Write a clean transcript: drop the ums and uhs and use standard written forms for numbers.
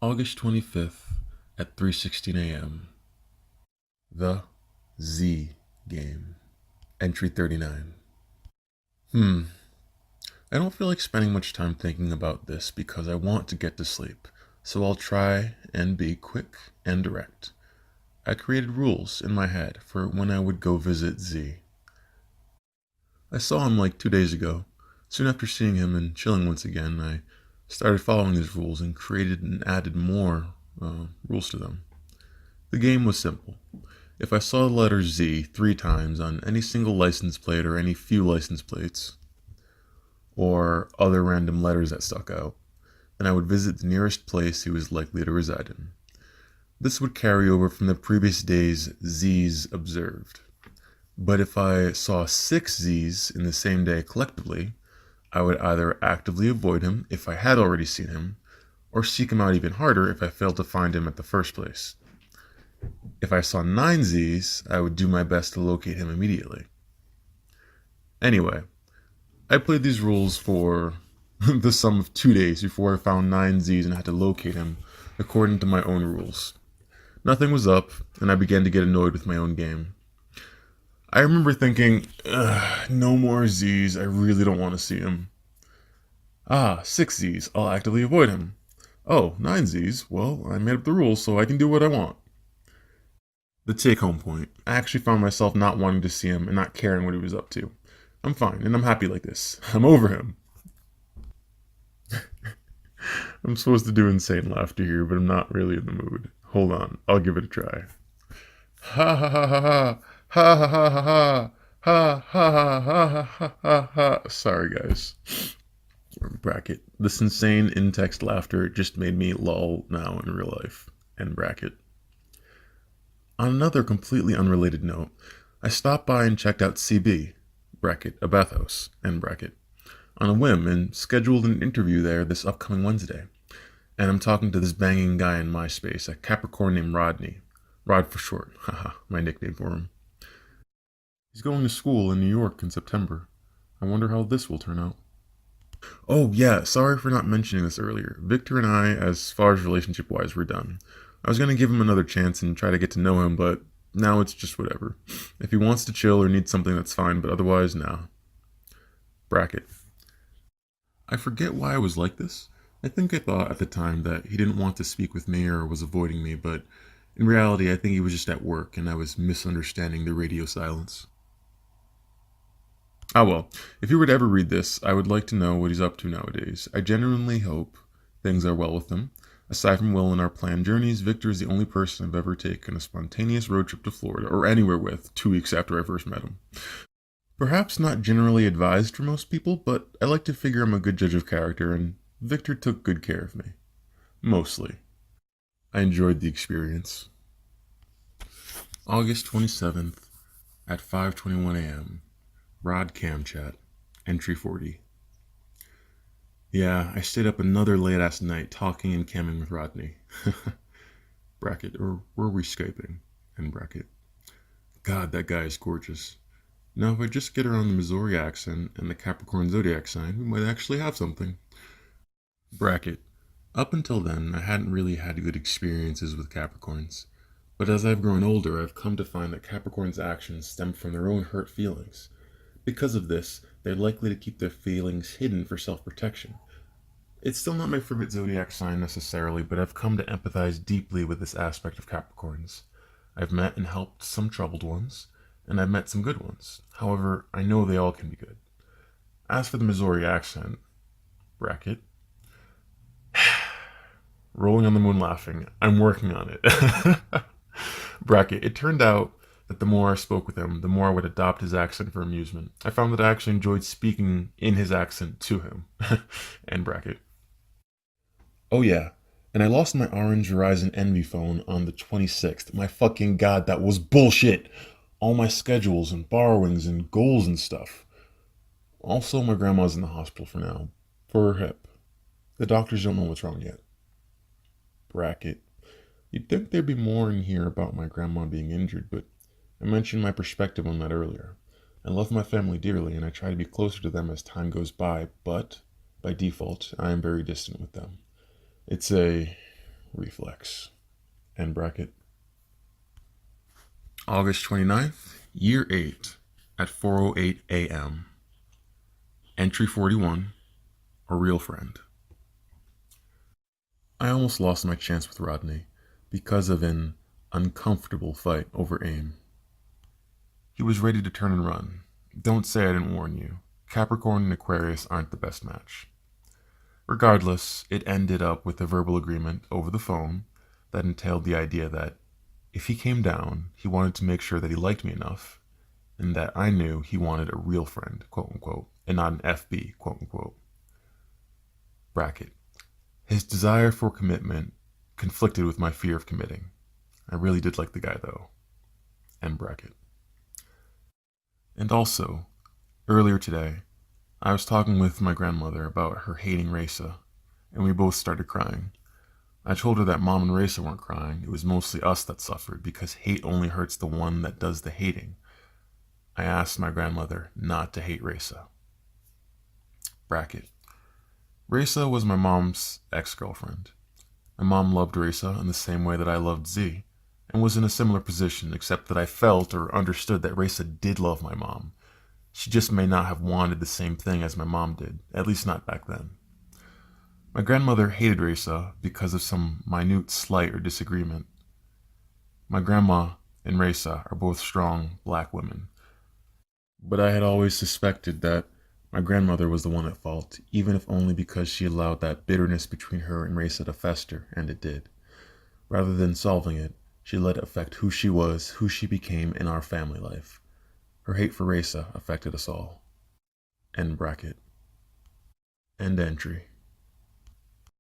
August 25th at 3:16 a.m. The Z game. Entry 39. I don't feel like spending much time thinking about this because I want to get to sleep, so I'll try and be quick and direct. I created rules in my head for when I would go visit Z. I saw him like 2 days ago. Soon after seeing him and chilling once again, I started following these rules and created and added more rules to them. The game was simple. If I saw the letter Z 3 times on any single license plate or any few license plates, or other random letters that stuck out, then I would visit the nearest place he was likely to reside in. This would carry over from the previous day's Z's observed. But if I saw 6 Z's in the same day collectively, I would either actively avoid him if I had already seen him, or seek him out even harder if I failed to find him at the first place. If I saw 9 Z's, I would do my best to locate him immediately. Anyway, I played these rules for the sum of 2 days before I found 9 Z's and had to locate him according to my own rules. Nothing was up, and I began to get annoyed with my own game. I remember thinking, no more Z's, I really don't want to see him. 6 Z's, I'll actively avoid him. Oh, 9 Z's, well, I made up the rules so I can do what I want. The take-home point, I actually found myself not wanting to see him and not caring what he was up to. I'm fine, and I'm happy like this. I'm over him. I'm supposed to do insane laughter here, but I'm not really in the mood. Hold on, I'll give it a try. Ha ha ha ha ha. Ha ha ha ha ha. Ha ha ha ha ha ha ha. Sorry, guys. Bracket. This insane in-text laughter just made me lol now in real life. End bracket. On another completely unrelated note, I stopped by and checked out CB, bracket, a bathhouse, end bracket, on a whim and scheduled an interview there this upcoming Wednesday. And I'm talking to this banging guy in MySpace, a Capricorn named Rodney. Rod for short, haha, my nickname for him. He's going to school in New York in September. I wonder how this will turn out. Oh yeah, sorry for not mentioning this earlier. Victor and I, as far as relationship-wise, we're done. I was going to give him another chance and try to get to know him, but now it's just whatever. If he wants to chill or needs something, that's fine, but otherwise, nah. Bracket. I forget why I was like this. I think I thought at the time that he didn't want to speak with me or was avoiding me, but in reality, I think he was just at work and I was misunderstanding the radio silence. Ah well, if you were to ever read this, I would like to know what he's up to nowadays. I genuinely hope things are well with him. Aside from Will and our planned journeys, Victor is the only person I've ever taken a spontaneous road trip to Florida or anywhere with 2 weeks after I first met him. Perhaps not generally advised for most people, but I like to figure I'm a good judge of character, and Victor took good care of me. Mostly. I enjoyed the experience. August 27th at 5:21 a.m. Rod Cam Chat, entry 40. Yeah, I stayed up another late-ass night talking and camming with Rodney. Bracket, or were we Skyping? End bracket. God, that guy is gorgeous. Now, if I just get around the Missouri accent and the Capricorn zodiac sign, we might actually have something. Bracket. Up until then, I hadn't really had good experiences with Capricorns. But as I've grown older, I've come to find that Capricorns' actions stem from their own hurt feelings. Because of this, they're likely to keep their feelings hidden for self-protection. It's still not my favorite zodiac sign necessarily, but I've come to empathize deeply with this aspect of Capricorns. I've met and helped some troubled ones, and I've met some good ones. However, I know they all can be good. As for the Missouri accent, bracket, rolling on the moon laughing, I'm working on it. Bracket, it turned out that the more I spoke with him, the more I would adopt his accent for amusement. I found that I actually enjoyed speaking in his accent to him. End bracket. Oh yeah, and I lost my orange Verizon Envy phone on the 26th. My fucking god, that was bullshit! All my schedules and borrowings and goals and stuff. Also, my grandma's in the hospital for now, for her hip. The doctors don't know what's wrong yet. Bracket. You'd think there'd be more in here about my grandma being injured, but I mentioned my perspective on that earlier. I love my family dearly, and I try to be closer to them as time goes by, but, by default, I am very distant with them. It's a reflex. End bracket. August 29th, year 8 at 4:08 a.m. Entry 41, a real friend. I almost lost my chance with Rodney because of an uncomfortable fight over aim. He was ready to turn and run. Don't say I didn't warn you. Capricorn and Aquarius aren't the best match. Regardless, it ended up with a verbal agreement over the phone that entailed the idea that if he came down, he wanted to make sure that he liked me enough and that I knew he wanted a real friend, quote unquote, and not an FB, quote unquote. Bracket. His desire for commitment conflicted with my fear of committing. I really did like the guy though. End bracket. And also, earlier today, I was talking with my grandmother about her hating Raisa, and we both started crying. I told her that Mom and Raisa weren't crying, it was mostly us that suffered because hate only hurts the one that does the hating. I asked my grandmother not to hate Raisa. Bracket. Raisa was my mom's ex-girlfriend. My mom loved Raisa in the same way that I loved Z, and was in a similar position except that I felt or understood that Raisa did love my mom. She just may not have wanted the same thing as my mom did, at least not back then. My grandmother hated Raisa because of some minute slight or disagreement. My grandma and Raisa are both strong black women, but I had always suspected that my grandmother was the one at fault, even if only because she allowed that bitterness between her and Raisa to fester, and it did. Rather than solving it, she let it affect who she was, who she became in our family life. Her hate for Raisa affected us all. End bracket. End entry.